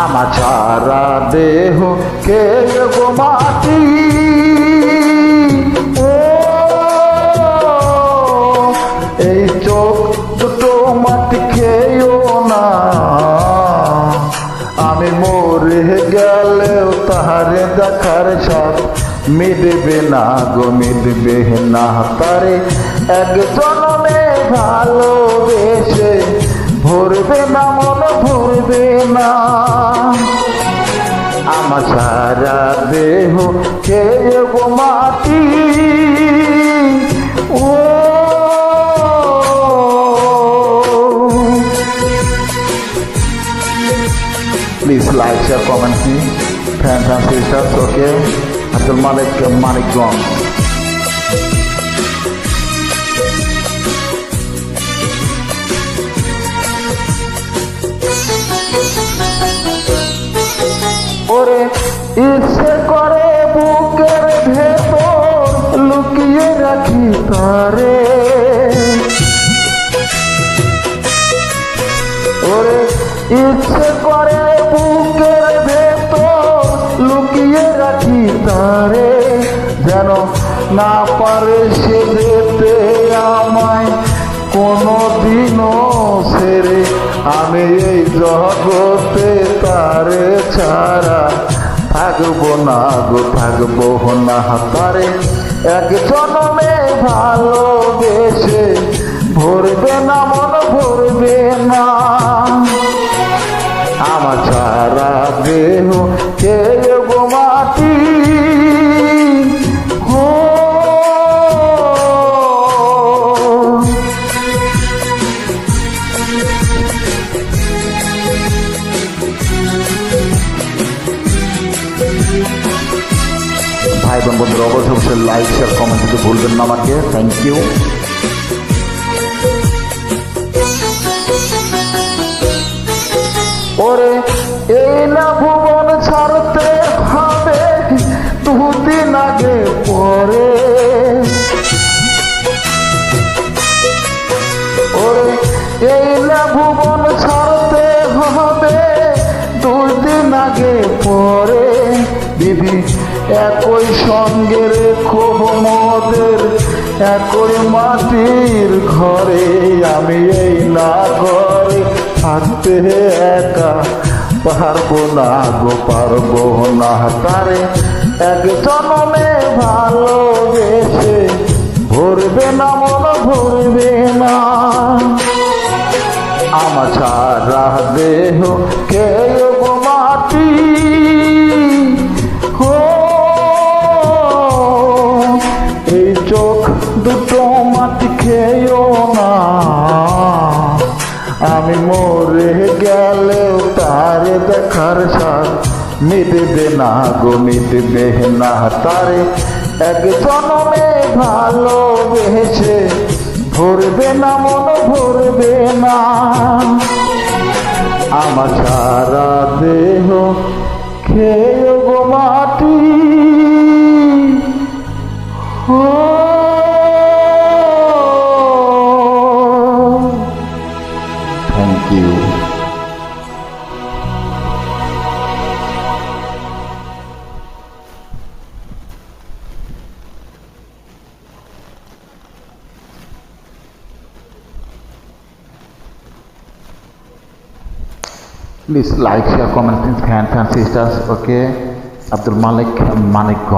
আমার সারা দেহ কে গো মাটি, ও এই চোখ দুটো মাটি খেয়েও না, আমি মরে গেলেও তাহারে দেখার সাথ মিটবে না গো, মিটবে না তারে এক জন্মে ভালোবেসে, ভরবে না মন ভরবে না। আমার সারা দেহ খেয়ে গো মাটি, ও please like share comment me friends and sisters. Okay, Abdul Malik, Manikganj. ওরে ইচ্ছে করে বুকের ভেতর লুকিয়ে রাখি তারে, ওরে ইচ্ছে করে বুকের ভেতর লুকিয়ে রাখি তারে, যেন না পারে সে যেতে আমায় কোনদিনও ছেড়ে, আমি এই জগতে তারে ছাড়া থাকবো না গো, থাকবো না তারে এক জন্মে ভালোবেসে, ভরবে না মন ভরবে না। আমার সারা দেহ খেয়ে গো মাটি, হো ভাই বোন বন্ধুরা অবশ্যই লাইক শেয়ার কমেন্ট দিতে ভুলবেন না আমাকে। Thank you. ওরে এই না ভুবন ছাড়তে হবে দুদিন আগে পরে, ওরে এই না ভুবন ছাড়তে হবে দুদিন আগে পরে, দিদি একই সঙ্গে রেখো মোদের একই মাটির ঘরে, আমি এই না ঘরে থাকতে একা পারবো না গো, পারবো না তারে এক জন্মে ভালোবেসে, ভরবে না মন ভরবে না। আমার সারা দেহ খেয়ে গো মাটি, হো এই চোখ দুটো মাটি খেয়েও না, আমি মরে গেলেও তারে দেখার সাথ মিটবে না গো, মিটবে না তারে এক জন্মে ভালোবেসে, ভরবে না মন ভরবে না। আমার সারা দেহ খেয়ে গো মাটি, thank you. Please like, share, comment, friends and sisters. Okay, Abdul Malik, Manikgঞ্জ।